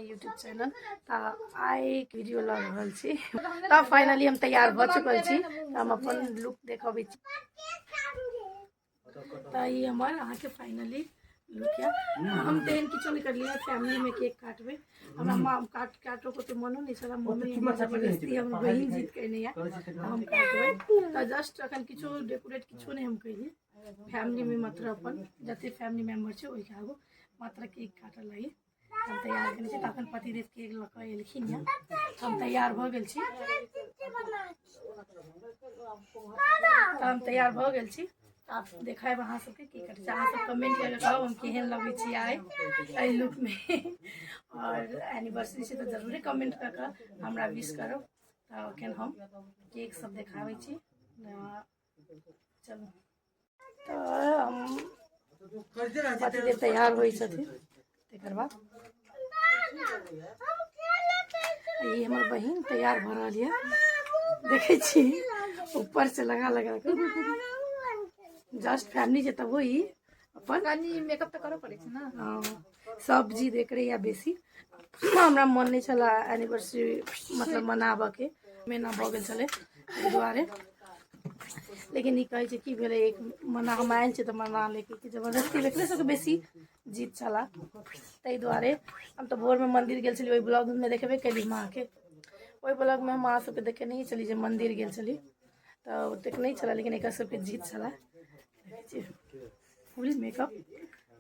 YouTube channel आइ एक video लग रहल छी। तब फाइनली हम तैयार भ चुकल छी। हम अपन लुक देखबै छी। त ई हमर अहाँ के फाइनली लुक या। हम तेहन किछो नहीं करलिए, फैमिली में केक काटबे। हमरा मां काटो को तो मनो नहीं छला, मम्मी हमर जबरदस्ती हम बहिन जीत कहने या हम काटबे। त जस्ट अखन किछो डेकोरेट किछो नहीं हम कहिए। फैमिली में मात्र अपन जते फैमिली मेंबर छै ओइ के आगू मात्र केक काटल लगी हम तैयार केने छी। तखन पतिदेव केक ल के एलखिन या, हम तैयार भ गेल छी। हम तैयार भ गेल छी। आप देखाब अहाँ सबके की करै छी। अहाँ सब कमेंट करके कहब हम केहन लगै छी आइ एहि लुक में। और एनिवर्सरी छै त जरूर कमेंट करके हमरा विश करब। त अखन हम केक सब देखाबै छी। चलू त हम पतिदेव तैयार होइ छथिन। तेकर बाद ये हमर बहिन तैयार भ रहल है, देखे छी ऊपर से लगा लगा के। जस्ट फैमिली जे तब वही अपन कनी मेकअप त करऽ पड़े छै ना। सब्जी देख रही है बेसी। हमरा मन नहीं चला एनिवर्सरी मतलब मनाबे के, महीना भ गेल छले दुआरे। लेकिन ई कहे छै की भेले एक मना हम आयल छै त मना ले के जबरदस्ती देखले सबके बेसी जीत छला। तै दुआरे हम तो भोर में मंदिर गेल छली। ओइ ब्लॉग में देखबे केली माँ के। ओइ ब्लॉग में हम अहाँ सबके देखे नहीं चली जे मंदिर गेल छली त ओतेक नहीं छला। लेकिन एकर सबके जीत छला। फुल मेकअप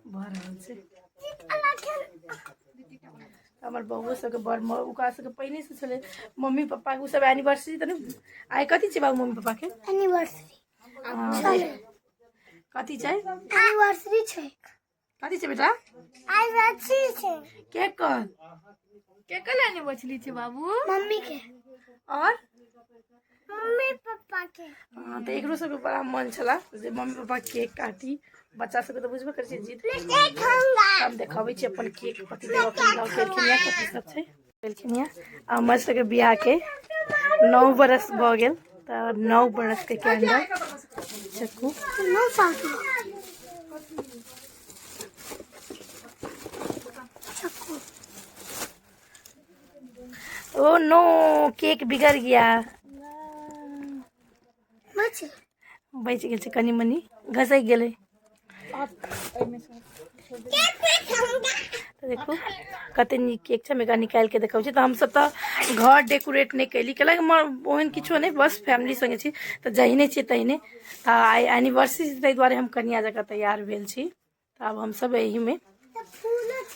भ रहल छै। हमर बउआ सबके बड़ ओकरा सबके पहिने से छले मम्मी पापा के। उ सब एनिवर्सरी त नहीं आइ कथी छै बाबू मम्मी पापा के एनिवर्सरी कथी छै? एनिवर्सरी छै। कथी छै बेटा? एनिवर्सरी छै। केक कल एनिवर्सरी छै बाबू मम्मी के और मम्मी पापा के। तो एकरो सबके बड़ा मन छला जे मम्मी पापा केक काटी। बच्चा सबके तो बुझबे करे छी जीत। हम देखाबै छी अपन केक पतिदेव अपन लग केलखिन या कथी सब छै केलखिन या। हमर सबके बियाह के 9 बरस भ गेल त 9 बरस के कैंडल चक्कू 9 साल के चक्कू। ओ नो केक बिगड़ गया। बच गेल छै कनी मनी घसक गेलै। तो देखो कते नीक केक छै। मेगा निकाल के देखाबै छी। त हम सब त घर डेकोरेट नहीं कैली कैला ओहन किछो नहीं, बस फैमिली संगे छी त जहिने छी तहिने। आइ एनिवर्सरी तै दुआरे हम कन्या जगह तैयार भेल छी। त अब हम सब एही में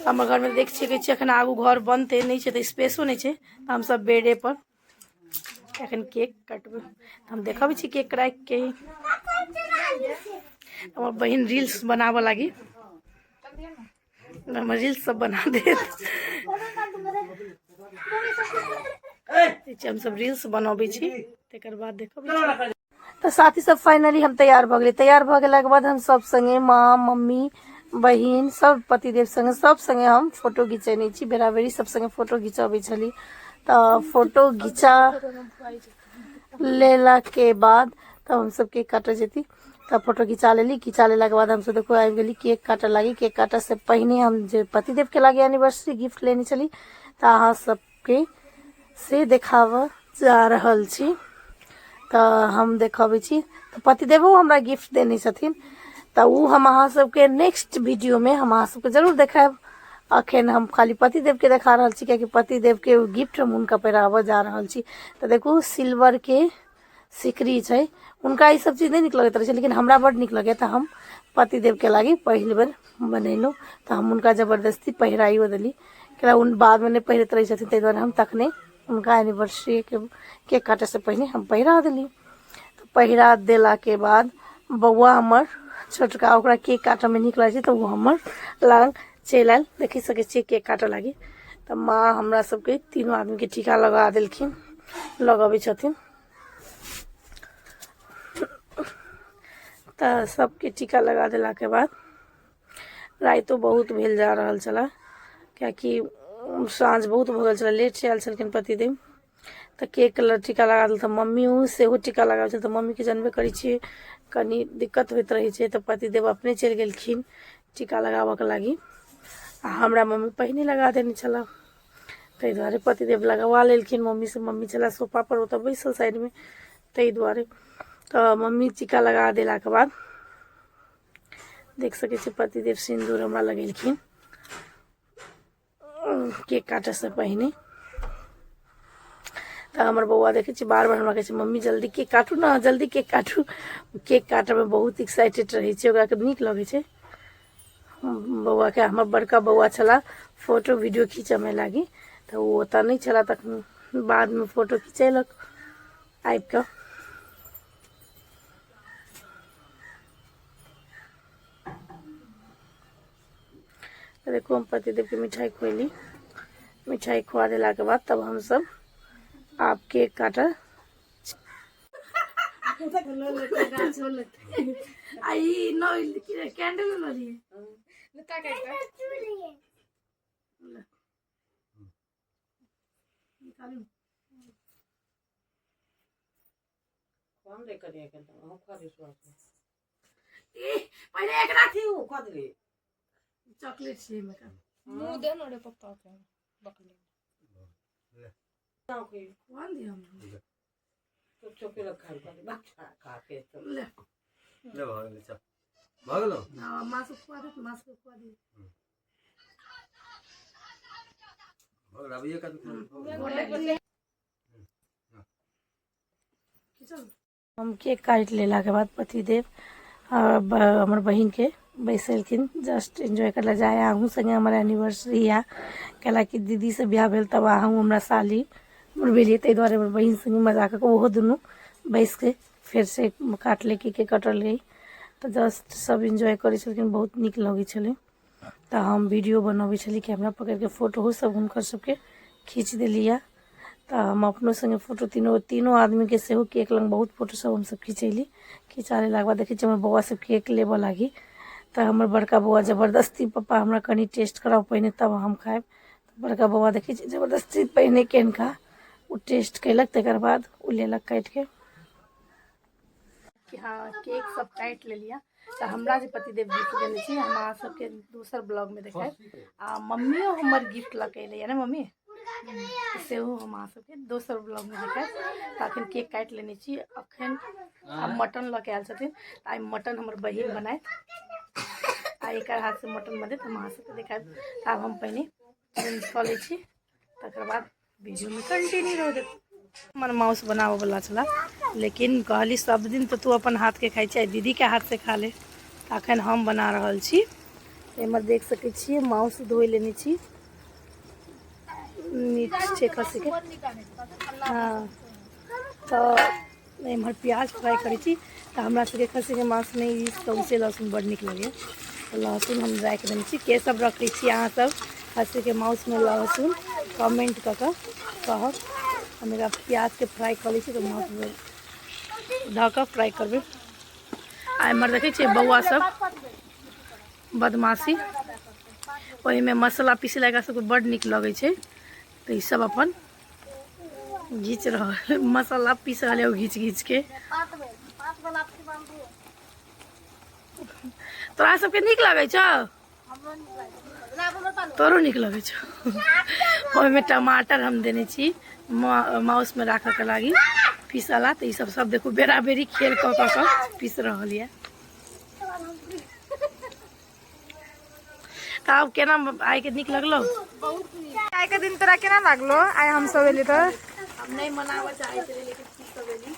हमर घर में देख सकै छी अखन आगू घर बनते नहीं छै त स्पेसो नहीं छै। हम सब बेडे पर अखन केक काटबे। हम देखाबै छी केक राख के। हमर बहिन रील्स बनाबे लागी हमर रील्स सब बना दे। हम सब रील्स बनाबै छी तेकर बाद देखबै। तो साथी सब फाइनली हम तैयार भ गेली। तैयार भ गेला के बाद हम सब संगे माँ मम्मी बहिन सब पतिदेव संगे सब संगे हम फोटो घिचेने छी। बेराबेरी सब संगे फोटो घिचाबै छली। त फोटो घिचा लेला के बाद तब हम सब केक काटे जेती। तब फोटो घिचा लेली। घिचा लेला के बाद हम सब देखो आबि गेली केक काटे लागी। केक काटे से पहले हम जे पतिदेव के लागी एनिवर्सरी गिफ्ट लेने छली त अहाँ सबके से देखाव जा रहल छी। त हम देखाबै छी। तो पतिदेवो हमरा गिफ्ट देने छथिन त उ हम अहाँ सबके नेक्स्ट वीडियो में हम अहाँ सबके जरूर देखाब। अखन हम खाली पतिदेव के देखा रहल छी क्योंकि पतिदेव के गिफ्ट हम उनका पहिरावे जा रहल छी। तो देखो सिल्वर के सिकरी छै। उनका ई सब चीज नहीं निक लगत रहे छै लेकिन हमरा बड़ निक लगे। त हम पतिदेव के लागी पहली बार बनेलो त हम उनका जबरदस्ती पहिराइयो देली। क्या उन बाद में नहीं पहिरत रहे छथिन तै दुआरे हम तखने उनका एनिवर्सरी के केक काटे से पहले हम पहिरा देली। तो पहिरा देला के बाद बउआ हमर छोटका ओकरा केक काटे में निक लगे छै त वो हमर लग चल आयल। देखी सके छी केक काटे लागी। त माँ हमरा सबके तीनों आदमी के टीका लगा देलखिन लगाबै छथिन। त सबके टीका लगा देला के बाद रातो बहुत भेल जा रहल छला क्योंकि साँझ बहुत भ गेल छला। लेट से आयल छलखिन पतिदेव तो केक कलर टीका लगा देल। तो मम्मी से टीका लगा तो मम्मी के जानबे करी छे कनी दिक्कत होत रही है। तो पतिदेव अपने चल गेलखिन टीका लगाबऽ के लागी। हमरा मम्मी पहिने लगा देने छला, ताहि दुआरे पतिदेव लगवा लेलखिन मम्मी से। मम्मी छला सोफा पर ओतऽ बैसल साइड में, ताहि दुआरे। तो मम्मी टीका लगा देला के बाद देख सके छी पतिदेव सिंदूर हमरा लगेलखिन केक काटे से पहिने। तो हमर बउआ देखे छी बार बार हमरा कहे मम्मी जल्दी केक काटू ना, जल्दी केक काटू। केक काटे में बहुत एक्साइटेड रहे छै, ओकरा के नीक लगे छै। बउआ के हमर बड़का बउआ छला फोटो वीडियो खींचे में लागी, तो वो ओतऽ नहीं छला, तक बाद में फोटो खिंचेलक आबि कऽ। देखो हम पतिदेव के मिठाई खुएली। मिठाई खुआ देला के बाद तब हम सब आप केक काटा। आई नो कैंडल लो लिए लता के निकालू कौन ले करिए के हम खा दे स्वाद ए पहले एक राखी हो खा दे चॉकलेट छे में का मुंह दे न रे पप्पा के बकले ले ना कोई कौन दे हम तो चॉकलेट खा के बच्चा खा के तो ले भाग ले चल भाग लो ना मास खुआ दे, मास को खुआ दे भाग अब ये का हम केक काट लेला के बाद पतिदेव और हमर बहिन के बैसलखिन जस्ट एंजॉय करला जाए। आहूँ संगे हमर एनिवर्सरी या कैला कि दीदी से ब्याह भेल तब आहूँ हमरा साली भेलिए, ताहि दुआरे हमर बहिन संगे मजा कऽ ओहो दुनू बैस के फेर से काट ले केक कटल गई। तो जस्ट सब एंजॉय करे छलखिन, बहुत नीक लगे छलै। तो हम वीडियो बनबे छली, कैमरा पकड़ के फोटो सब हुनकर सबके खींच देलिए। तो हम अपनों संगे फोटो तीनों आदमी के सेहो केक लग बहुत फोटो सब हम सब खिंचेली। खिंचा लेला के बाद देखे हमर बउआ सब केक लेबऽ लागी। तो हमर बड़का बउआ जबरदस्ती पप्पा हमरा कनी टेस्ट कराओ पहिने तब हम खाएब। तो बड़का बउआ देखे जबरदस्ती पहिने केनका वो टेस्ट कैलक, तकर बाद वो लेलक काट के। हाँ केक सब काट ले लिया। तो हमरा जे पतिदेव गिफ्ट देने छी हमरा सबके दोसर ब्लॉग में देखाय। आ मम्मियो हमर गिफ्ट लऽ के एलै ना मम्मी, से हम अहाँ सबके दोसर ब्लॉग में देखाय। तो अखन केक काट लेने छी, अखन मटन लऽ के आयल छथिन। आई मटन हमर बहिन बनाए, आ एक हाथ से मटन बने हम अहाँ सबके देखायब। आब हम पहिने चेंज कऽ लै छी, तकर बाद वीडियो में कंटिन्यू रह देत। हमर माउस बनाबऽ वाला छला, लेकिन कहली सब दिन तो तू अपन हाथ के खाई छै, दीदी के हाथ से खा ले। अखन हम बना रहल छी। एमर देख सकै छियै माउस धोइ लेने छी, नीट छै खस्सी के। हाँ तो एमहर प्याज फ्राई करै छी। तो हमरा सबके खस्सी के माउस नहीं सौंसे लहसुन बड़ नीक लगे। तो लहसुन हम राखि देने छी। के सब रखै छी अहाँ सब खस्सी के माउस में लहसुन, कमेंट कऽ कऽ कहब। हम एकरा प्याज के फ्राई कर लै छी, तो माउस धऽ कऽ फ्राई करबै। आ एमहर देखै छियै बौआ सब बदमाशी, ओहिमे मसाला पीसला एकरा सबके बड़ नीक लगै छै। तो ई सब अपन घीच रहल मसाला पीस रहल है घीच घीच के। तोरा सबके नीक लगे छौ? तोरो नीक लगे छौ? ओहिमे टमाटर हम देने छी माउस में राखऽ के लागी पीसला। तो ई सब देखो बेरा बेरी खेल कऽ पीस रहल है। तो आब केना आइ के नीक लगलो? आइ के दिन तोरा केना लागलो? आइ हम सब एली तो हम नहीं मनाबऽ चाहे थे, लेकिन की सब एली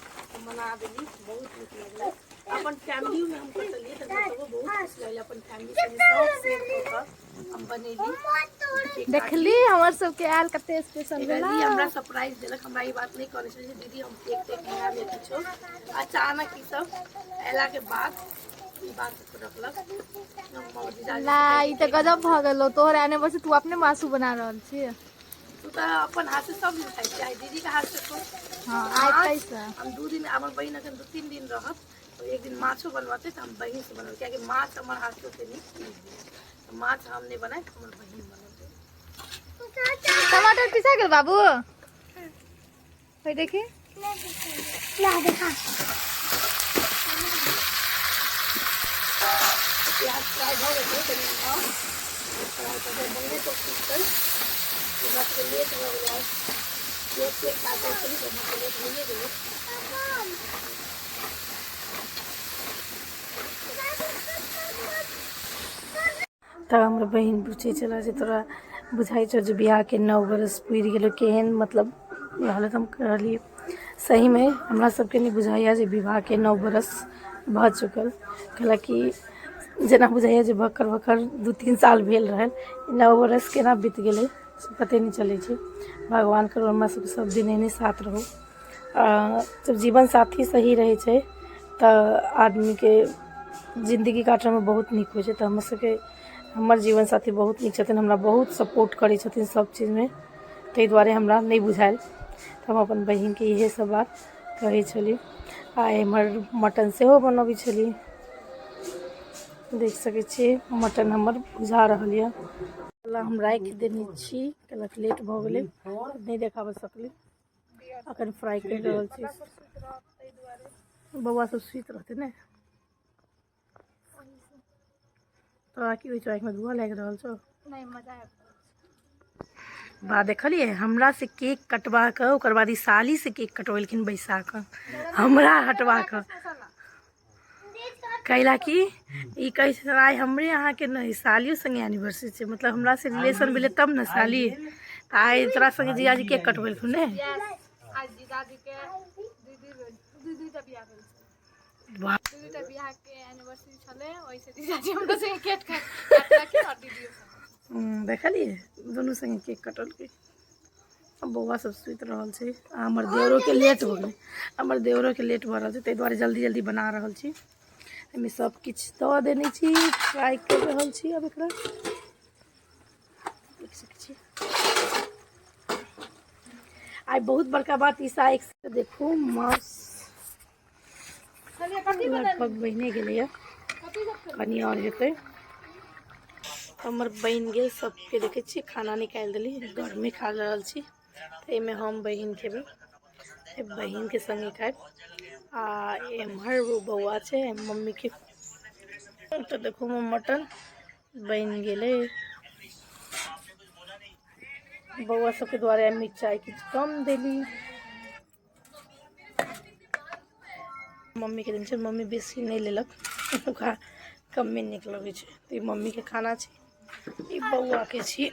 मना देली, बहुत नीक लगलै। अपन फैमिली में हम चलिए तो बहुत खुश लगल। अपन फैमिली से सब शेयर कऽ हम बनेली। देखली हमर सब के आयल कते स्पेशल भेला। हमरा सरप्राइज देलक। हमरा ई बात नहीं कहने छलै दीदी हम केक तेक मंगा ले किछो। अचानक ई सब एला के बाद ई बात रखलक। ना ई त गजब भ गेलो। तोहर आने बस तू अपने मासू बना रहल छी। तू तो अपन हाथ से सब मिठाई चाहे दीदी के हाथ से तो। हां आइ कैसा हम 2 दिन हमर बहिन अखन 2-3 दिन रहत, तो एक दिन माछो बनवाते तो हम बहिन से बनवाते, क्या कि माछ हमर हाथ से नहीं। तो माछ हम नहीं बनाए, हमर बहिन बनाते। टमाटर पिसा गेल बाबू? भाई देखिए ला देखा प्याज फ्राई हो गए थे फ्राई करके बनने तो कुकर बस के लिए तो हो गया एक काटा चली तो मसाले भूने गए तब हमारे बहन पूछे चला जे तोरा बुझाई छो जे बियाह के 9 बरस पूरी गेलो केहन मतलब हालत हम कहलिए सही में हमरा सबके नहीं बुझाइया जे विवाह के 9 बरस भ चुकल कहला कि जना बुझाइया जे भक्कर भक्कर 2-3 साल भेल रहल 9 बरस केना बीत गेलै से पते नहीं चलै छै भगवान करो हमरा सबके सब दिन एहने साथ रहो जब जीवन साथी सही रहे छै तऽ आदमी के जिंदगी काटय में बहुत नीक होइ छै तऽ हमर सबके हमर जीवन साथी बहुत नीक छथिन हमरा बहुत सपोर्ट करै छथिन सब चीज में ताहि दुआरे हमरा नहीं बुझायल तऽ हम अपन बहिन के इहे सब बात कहै छली आ एम्हर मटन सेहो बनबै छली देख सकै छियै मटन हमर बुझा रहल यऽ हम राखि देने छी कहलक लेट भऽ गेलै नहीं देखाबऽ सकली अखन फ्राई कर रहल छी बौआ सब सुति रहतै ने तोरा की होइ छौ आँखि में धुआं लागि रहल छौ नहीं मजा आबि बा देखलिए हमरा से केक कटवा के ओकर बाद ई साली से केक कटवेलखिन बैसा के हमरा हटवा के कैला कि ई कहे छै आइ हमरे अहाँ के नहीं सालियो संगे एनिवर्सरी छै मतलब हमरा से रिलेशन भेले तब न साली आइ तोरा संगे जीजाजी केक कटवेलखिन ने आज जीजाजी के दीदी का बियाह भेल छै वाह दीदी का बियाह के एनिवर्सरी छले ओइ से जीजाजी हमरा से केक काटलखिन और दीदी देखलिए दोनों संगे केक कटल के अब बौआ सब सुति रहल छै हमर देवरो के लेट हो गेलै हमर देवरो के लेट भऽ रहल छै ताहि दुआरे जल्दी जल्दी बना रहल छी एहिमे सब किछु दऽ देने छी फ्राई कर रहल छी अब एकरा देख सकै छी आइ बहुत बड़का बात ईसा एक से देखू मास लगभग बहिने गेलै कनी और हेतै हमर बन गेल सबके देखे छी खाना निकाल देली गर्मी खा रहल छी एमे हम बहिन खेबै बहिन के संगे खाएब आ एम्हर वो बौआ छै मम्मी के तो देखो मटन बन गेले बौआ सबके द्वारा मिर्चाई किछु कम देली मम्मी के दिन छै मम्मी बेसी नहीं लेलक ओकरा कमे नीक लगे छै तो मम्मी के खाना छै ई बौआ के छी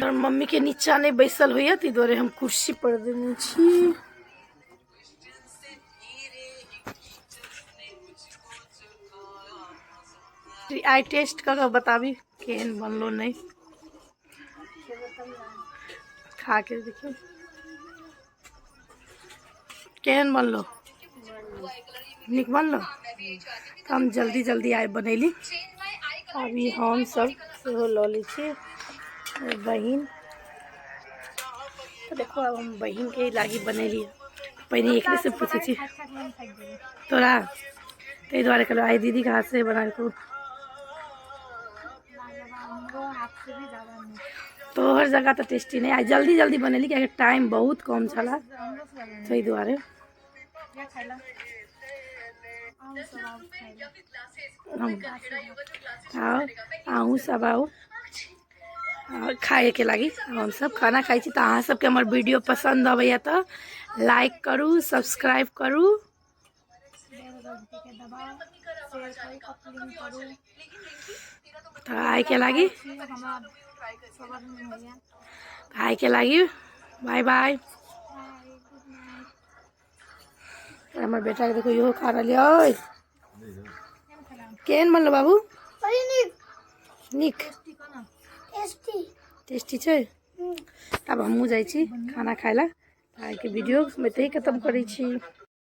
और मम्मी के नीचा नहीं बैसल होइया ताहि दुआरे हम कुर्सी पर देने छी आई टेस्ट कर बताबी केहन बनलो नहीं खा के देखियो केहन बनलो निक बनलो तो हम जल्दी जल्दी आइ बनैली अभी हम सब सेहो लऽ लै छी बहिन तो देखो अब हम बहिन के लागी बनैली पहले एक से पूछे छी तोरा ताहि दुआरे कहलो आई दीदी के हाथ से बना के तोहर जगह तो टेस्टी नहीं आई जल्दी जल्दी बनैली किया टाइम बहुत कम छला ताहि दुआरे आहू सब आओ खाए के लगी हम सब खाना खाई छी तो अहाँ सबके हमर वीडियो पसंद आबैया तो लाइक करू सब्सक्राइब करू तो आइ के लगी बाय बाय हमर बेटा के देखो इहो खा रहा है केहन बनलो बाबू निक टेस्टी छै अब हमहूँ जाइ छी खाना खाए ला आइ के वीडियो में खत्म करै छी।